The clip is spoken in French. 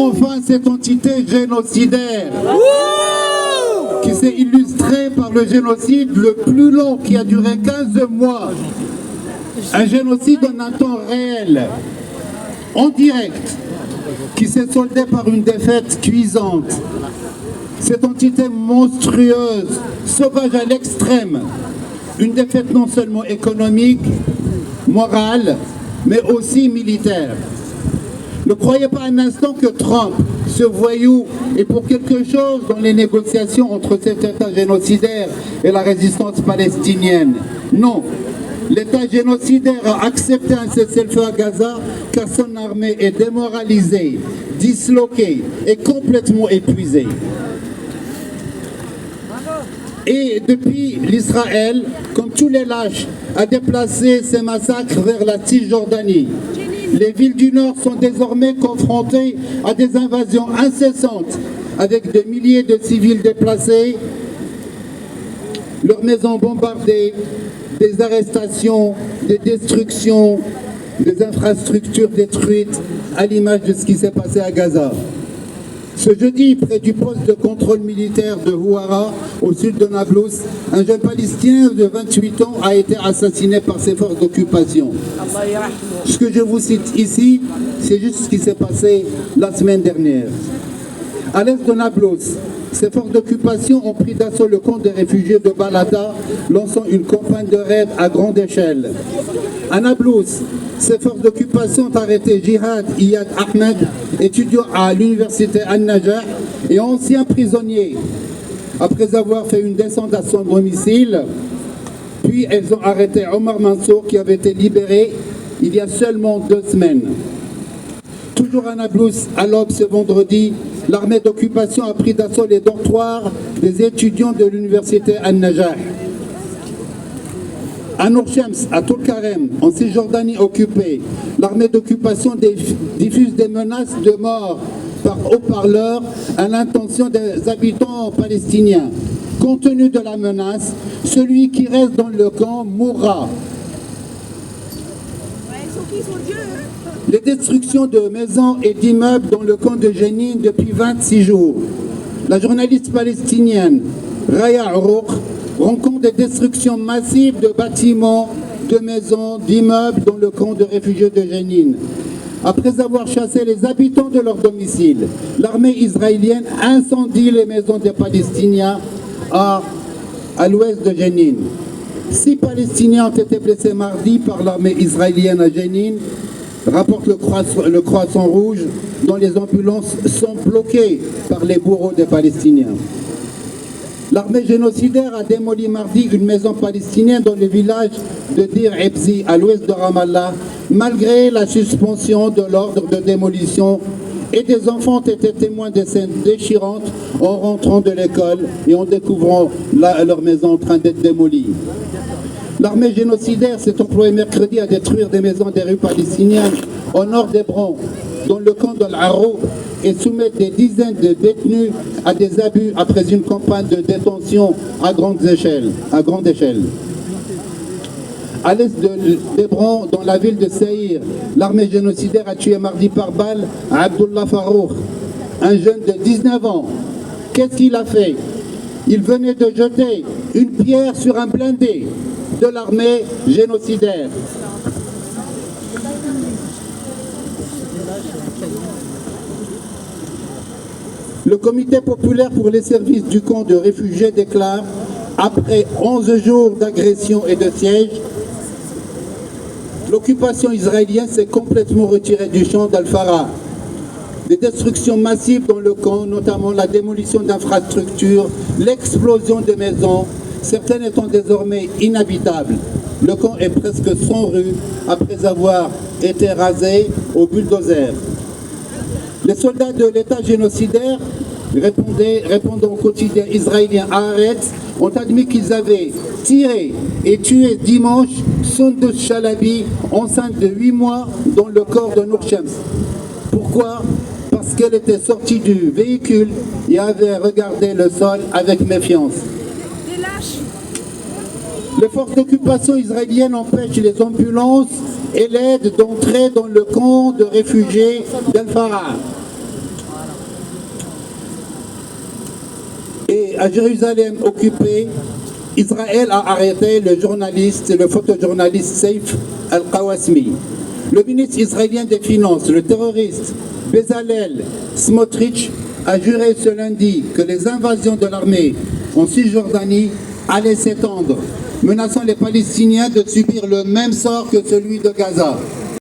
enfin cette entité génocidaire qui s'est illustrée par le génocide le plus long qui a duré 15 mois. Un génocide en un temps réel, en direct, qui s'est soldé par une défaite cuisante. Cette entité monstrueuse, sauvage à l'extrême, une défaite non seulement économique, morale, mais aussi militaire. Ne croyez pas un instant que Trump, ce voyou, est pour quelque chose dans les négociations entre cet État génocidaire et la résistance palestinienne. Non, l'État génocidaire a accepté un cessez-le-feu à Gaza car son armée est démoralisée, disloquée et complètement épuisée. Et depuis, l'Israël, comme tous les lâches, a déplacé ses massacres vers la Cisjordanie. Les villes du Nord sont désormais confrontées à des invasions incessantes, avec des milliers de civils déplacés, leurs maisons bombardées, des arrestations, des destructions, des infrastructures détruites, à l'image de ce qui s'est passé à Gaza. Ce jeudi, près du poste de contrôle militaire de Houara, au sud de Nablus, un jeune Palestinien de 28 ans a été assassiné par ses forces d'occupation. Ce que je vous cite ici, c'est juste ce qui s'est passé la semaine dernière. À l'est de Nablus, ces forces d'occupation ont pris d'assaut le camp des réfugiés de Balata, lançant une campagne de raid à grande échelle. À Nablus, ces forces d'occupation ont arrêté Jihad Iyad Ahmed, étudiant à l'université Al-Najah et ancien prisonnier, après avoir fait une descente à son domicile. Puis elles ont arrêté Omar Mansour, qui avait été libéré il y a seulement 2 semaines. Toujours à Nablus, à l'aube ce vendredi, l'armée d'occupation a pris d'assaut les dortoirs des étudiants de l'université Al-Najah. À Nourchems, à Toul-Karem, en Cisjordanie occupée, l'armée d'occupation diffuse des menaces de mort par haut-parleur à l'intention des habitants palestiniens. Compte tenu de la menace, celui qui reste dans le camp mourra. Les destructions de maisons et d'immeubles dans le camp de Jenin depuis 26 jours. La journaliste palestinienne Raya Arouk rend compte des destructions massives de bâtiments, de maisons, d'immeubles dans le camp de réfugiés de Jenin. Après avoir chassé les habitants de leur domicile, l'armée israélienne incendie les maisons des Palestiniens à l'ouest de Jenin. 6 Palestiniens ont été blessés mardi par l'armée israélienne à Jenin, rapporte le Croissant Rouge, dont les ambulances sont bloquées par les bourreaux des Palestiniens. L'armée génocidaire a démoli mardi une maison palestinienne dans le village de Dir Ebzi, à l'ouest de Ramallah, malgré la suspension de l'ordre de démolition, et des enfants ont été témoins de scènes déchirantes en rentrant de l'école et en découvrant leur maison en train d'être démolie. L'armée génocidaire s'est employée mercredi à détruire des maisons des rues palestiniennes au nord d'Hébron, dans le camp de l'Arroub, et soumettre des dizaines de détenus à des abus après une campagne de détention à grande échelle. À l'est d'Hébron, dans la ville de Saïr, l'armée génocidaire a tué mardi par balle Abdullah Farouk, un jeune de 19 ans. Qu'est-ce qu'il a fait? Il venait de jeter une pierre sur un blindé de l'armée génocidaire. Le comité populaire pour les services du camp de réfugiés déclare, après 11 jours d'agression et de siège, l'occupation israélienne s'est complètement retirée du champ d'Al-Farah. Des destructions massives dans le camp, notamment la démolition d'infrastructures, l'explosion de maisons, certaines étant désormais inhabitables. Le camp est presque sans rue après avoir été rasé au bulldozer. Les soldats de l'État génocidaire, répondant au quotidien israélien Haaretz, ont admis qu'ils avaient tiré et tué dimanche Sondus Chalabi, enceinte de 8 mois, dans le corps de Nourchems. Pourquoi? Parce qu'elle était sortie du véhicule et avait regardé le sol avec méfiance. Les forces d'occupation israéliennes empêchent les ambulances et l'aide d'entrer dans le camp de réfugiés d'Al-Farah. à Jérusalem occupée, Israël a arrêté le photojournaliste Saif Al-Qawasmi. Le ministre israélien des Finances, le terroriste Bezalel Smotrich, a juré ce lundi que les invasions de l'armée en Cisjordanie allaient s'étendre, menaçant les Palestiniens de subir le même sort que celui de Gaza.